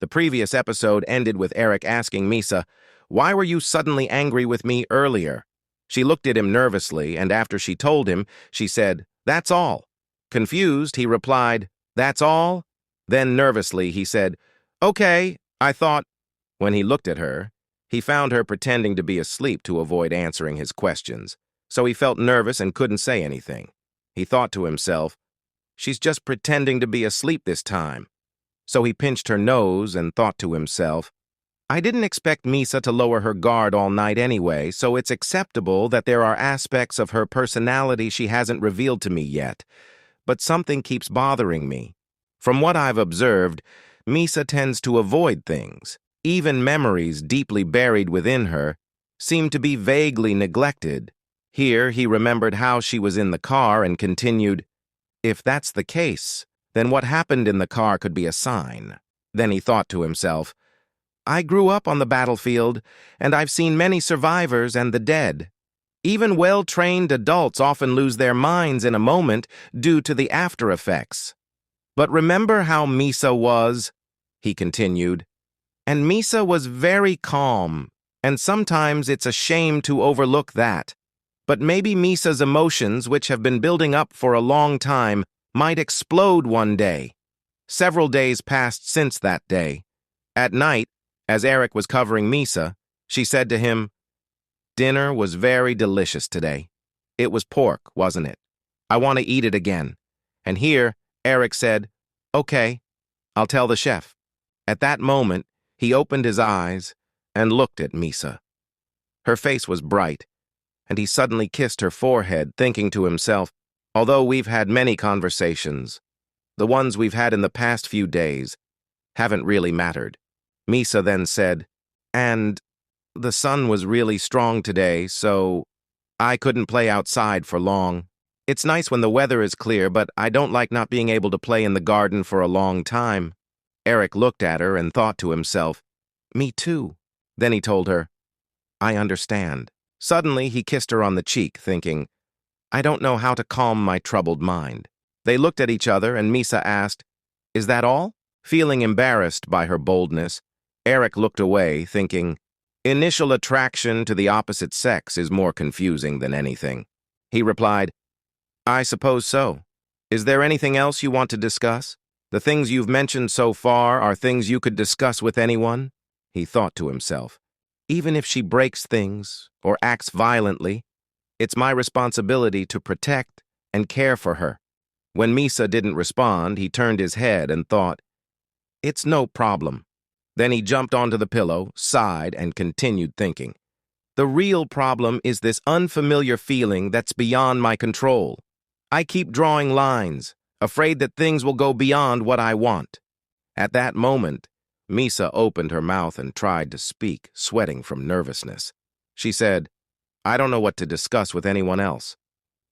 The previous episode ended with Eric asking Misa, "Why were you suddenly angry with me earlier?" She looked at him nervously, and after she told him, she said, "That's all." Confused, he replied, "That's all?" Then nervously, he said, "Okay, I thought—" When he looked at her, he found her pretending to be asleep to avoid answering his questions, so he felt nervous and couldn't say anything. He thought to himself, "She's just pretending to be asleep this time." So he pinched her nose and thought to himself, "I didn't expect Misa to lower her guard all night anyway, so it's acceptable that there are aspects of her personality she hasn't revealed to me yet. But something keeps bothering me. From what I've observed, Misa tends to avoid things. Even memories deeply buried within her seem to be vaguely neglected." Here he remembered how she was in the car and continued, "If that's the case, then what happened in the car could be a sign." Then he thought to himself, "I grew up on the battlefield, and I've seen many survivors and the dead. Even well-trained adults often lose their minds in a moment due to the after effects. But remember how Misa was?" he continued. "And Misa was very calm, and sometimes it's a shame to overlook that. But maybe Misa's emotions, which have been building up for a long time, might explode one day." Several days passed since that day. At night, as Eric was covering Misa, she said to him, "Dinner was very delicious today. It was pork, wasn't it? I want to eat it again." And here, Eric said, "Okay, I'll tell the chef." At that moment, he opened his eyes and looked at Misa. Her face was bright, and he suddenly kissed her forehead, thinking to himself, "Although we've had many conversations, the ones we've had in the past few days haven't really mattered." Misa then said, "And the sun was really strong today, so I couldn't play outside for long. It's nice when the weather is clear, but I don't like not being able to play in the garden for a long time." Eric looked at her and thought to himself, "Me too." Then he told her, "I understand." Suddenly, he kissed her on the cheek, thinking, "I don't know how to calm my troubled mind." They looked at each other, and Misa asked, "Is that all?" Feeling embarrassed by her boldness, Eric looked away, thinking, initial attraction to the opposite sex is more confusing than anything. He replied, "I suppose so. Is there anything else you want to discuss? The things you've mentioned so far are things you could discuss with anyone?" He thought to himself, "Even if she breaks things or acts violently, it's my responsibility to protect and care for her." When Misa didn't respond, he turned his head and thought, "It's no problem." Then he jumped onto the pillow, sighed, and continued thinking. "The real problem is this unfamiliar feeling that's beyond my control. I keep drawing lines, afraid that things will go beyond what I want." At that moment, Misa opened her mouth and tried to speak, sweating from nervousness. She said, "I don't know what to discuss with anyone else,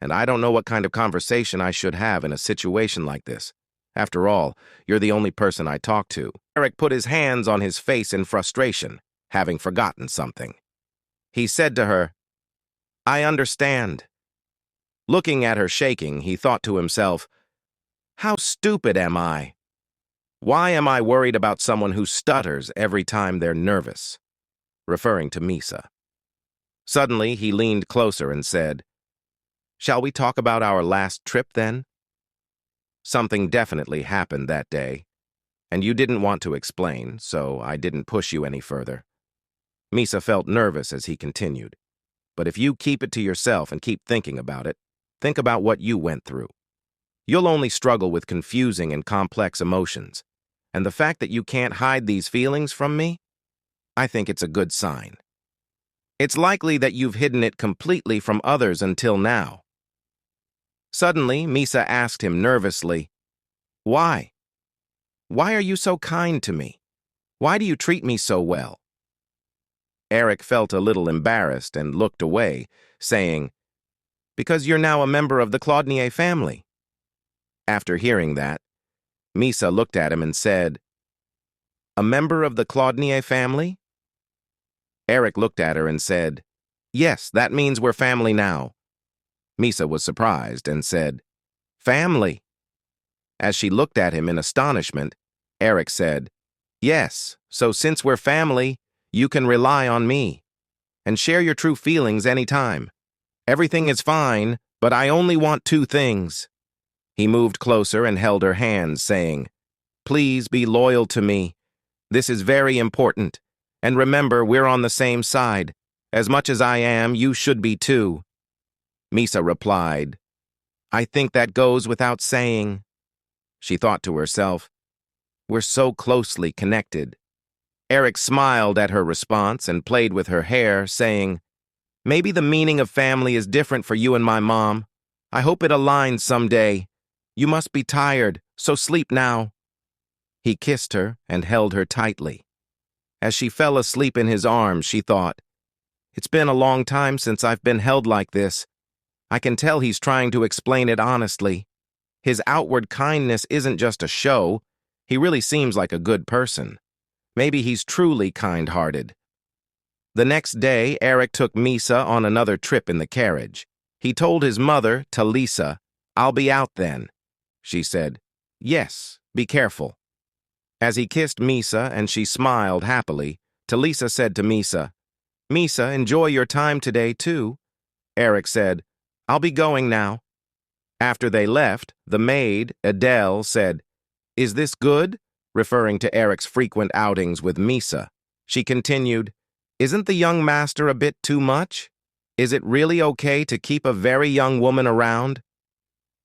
and I don't know what kind of conversation I should have in a situation like this. After all, you're the only person I talk to." Eric put his hands on his face in frustration, having forgotten something. He said to her, "I understand." Looking at her shaking, he thought to himself, "How stupid am I? Why am I worried about someone who stutters every time they're nervous?" Referring to Misa. Suddenly, he leaned closer and said, "Shall we talk about our last trip then? Something definitely happened that day, and you didn't want to explain, so I didn't push you any further." Misa felt nervous as he continued. "But if you keep it to yourself and keep thinking about it, think about what you went through. You'll only struggle with confusing and complex emotions, and the fact that you can't hide these feelings from me, I think it's a good sign. It's likely that you've hidden it completely from others until now." Suddenly, Misa asked him nervously, "Why? Why are you so kind to me? Why do you treat me so well?" Eric felt a little embarrassed and looked away, saying, "Because you're now a member of the Claudnier family." After hearing that, Misa looked at him and said, "A member of the Claudnier family?" Eric looked at her and said, "Yes, that means we're family now." Misa was surprised and said, "Family?" As she looked at him in astonishment, Eric said, Yes, so since we're family, you can rely on me and share your true feelings anytime. Everything is fine, but I only want two things. He moved closer and held her hands, saying, "Please be loyal to me. This is very important. And remember, we're on the same side. As much as I am, you should be too." Misa replied, "I think that goes without saying." She thought to herself, "We're so closely connected." Eric smiled at her response and played with her hair, saying, "Maybe the meaning of family is different for you and my mom. I hope it aligns someday. You must be tired, so sleep now." He kissed her and held her tightly. As she fell asleep in his arms, she thought, "It's been a long time since I've been held like this. I can tell he's trying to explain it honestly. His outward kindness isn't just a show. He really seems like a good person. Maybe he's truly kind-hearted." The next day, Eric took Misa on another trip in the carriage. He told his mother, Talisa, "I'll be out then." She said, "Yes, be careful." As he kissed Misa and she smiled happily, Talisa said to Misa, "Misa, enjoy your time today, too." Eric said, "I'll be going now." After they left, the maid, Adele, said, "Is this good?" referring to Eric's frequent outings with Misa. She continued, "Isn't the young master a bit too much? Is it really okay to keep a very young woman around?"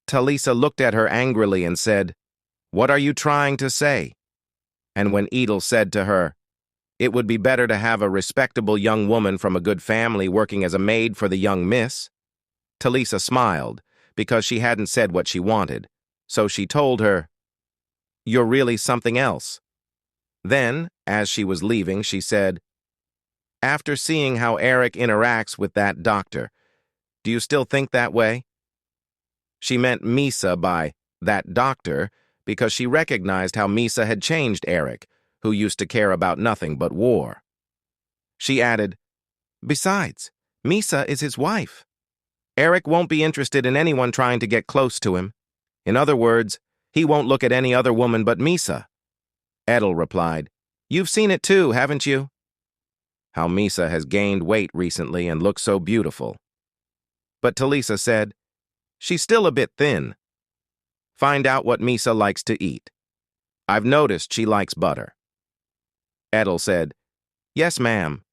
Talisa looked at her angrily and said, "What are you trying to say?" And when Edel said to her, "It would be better to have a respectable young woman from a good family working as a maid for the young miss," Talisa smiled, because she hadn't said what she wanted, so she told her, "You're really something else." Then, as she was leaving, she said, "After seeing how Eric interacts with that doctor, do you still think that way?" She meant Misa by that doctor because she recognized how Misa had changed Eric, who used to care about nothing but war. She added, "Besides, Misa is his wife. Eric won't be interested in anyone trying to get close to him. In other words, he won't look at any other woman but Misa." Edel replied, "You've seen it too, haven't you?" How Misa has gained weight recently and looks so beautiful. But Talisa said, "She's still a bit thin. Find out what Misa likes to eat. I've noticed she likes butter." Edel said, "Yes, ma'am."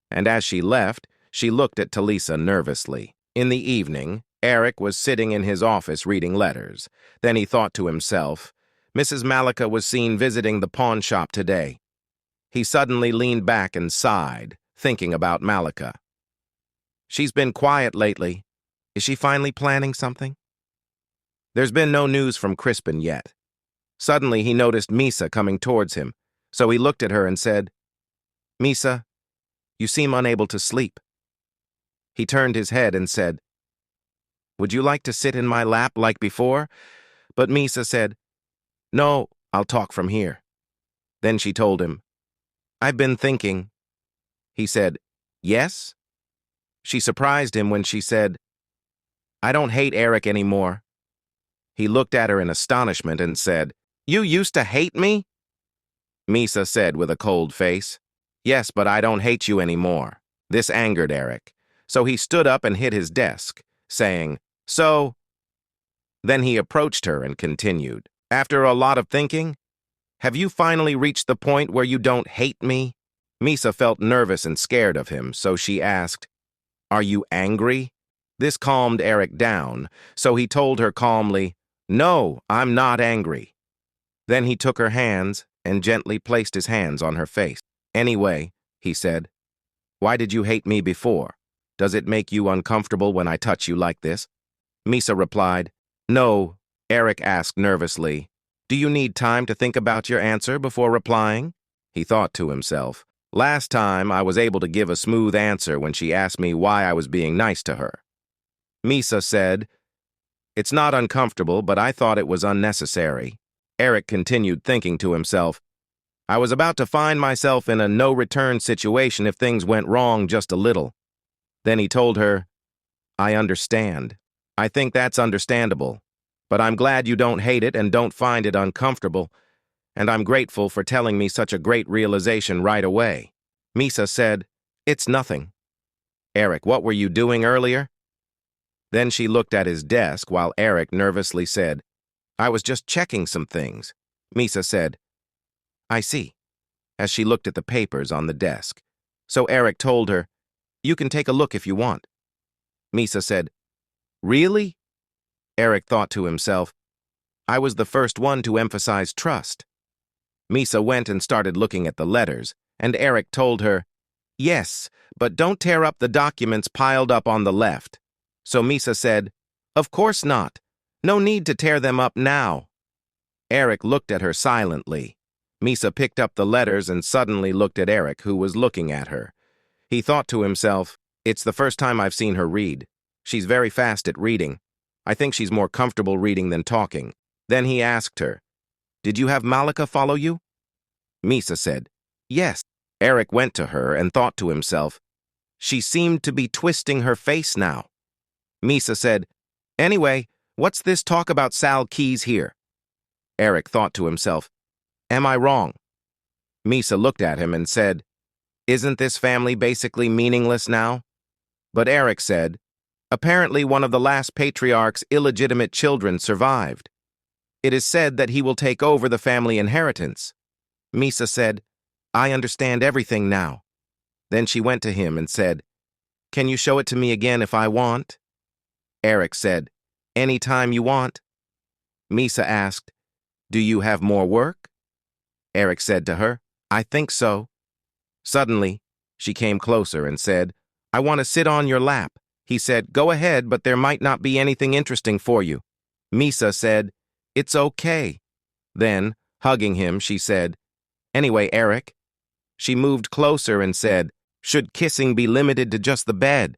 And as she left, she looked at Talisa nervously. In the evening, Eric was sitting in his office reading letters. Then he thought to himself, Mrs. Malika was seen visiting the pawn shop today. He suddenly leaned back and sighed, thinking about Malika. She's been quiet lately. Is she finally planning something? There's been no news from Crispin yet. Suddenly he noticed Misa coming towards him, so he looked at her and said, "Misa, you seem unable to sleep." He turned his head and said, "Would you like to sit in my lap like before?" But Misa said, "No, I'll talk from here." Then she told him, "I've been thinking." He said, "Yes?" She surprised him when she said, "I don't hate Eric anymore." He looked at her in astonishment and said, "You used to hate me?" Misa said with a cold face, "Yes, but I don't hate you anymore." This angered Eric, so he stood up and hit his desk, saying, "So?" Then he approached her and continued, "After a lot of thinking, have you finally reached the point where you don't hate me?" Misa felt nervous and scared of him, so she asked, "Are you angry?" This calmed Eric down, so he told her calmly, "No, I'm not angry." Then he took her hands and gently placed his hands on her face. "Anyway," he said, "why did you hate me before? Does it make you uncomfortable when I touch you like this?" Misa replied, "No." Eric asked nervously, "Do you need time to think about your answer before replying?" He thought to himself, "Last time I was able to give a smooth answer when she asked me why I was being nice to her." Misa said, "It's not uncomfortable, but I thought it was unnecessary." Eric continued thinking to himself, "I was about to find myself in a no-return situation if things went wrong just a little." Then he told her, "I understand. I think that's understandable. But I'm glad you don't hate it and don't find it uncomfortable. and I'm grateful for telling me such a great realization right away. Misa said, "It's nothing." Eric, what were you doing earlier? Then she looked at his desk while Eric nervously said, "I was just checking some things." Misa said, "I see," as she looked at the papers on the desk. So Eric told her, "You can take a look if you want." Misa said, "Really?" Eric thought to himself, "I was the first one to emphasize trust." Misa went and started looking at the letters, and Eric told her, "Yes, but don't tear up the documents piled up on the left." So Misa said, "Of course not. No need to tear them up now." Eric looked at her silently. Misa picked up the letters and suddenly looked at Eric, who was looking at her. He thought to himself, "It's the first time I've seen her read. She's very fast at reading. I think she's more comfortable reading than talking." Then he asked her, "Did you have Malika follow you?" Misa said, "Yes." Eric went to her and thought to himself, "She seemed to be twisting her face now." Misa said, "Anyway, what's this talk about Sal Keys here?" Eric thought to himself, "Am I wrong?" Misa looked at him and said, "Isn't this family basically meaningless now?" But Eric said, "Apparently one of the last patriarch's illegitimate children survived. It is said that he will take over the family inheritance." Misa said, "I understand everything now." Then she went to him and said, "Can you show it to me again if I want?" Eric said, "Any time you want." Misa asked, "Do you have more work?" Eric said to her, "I think so." Suddenly, she came closer and said, "I want to sit on your lap." He said, "Go ahead, but there might not be anything interesting for you." Misa said, "It's okay." Then, hugging him, she said, "Anyway, Eric." She moved closer and said, "Should kissing be limited to just the bed?"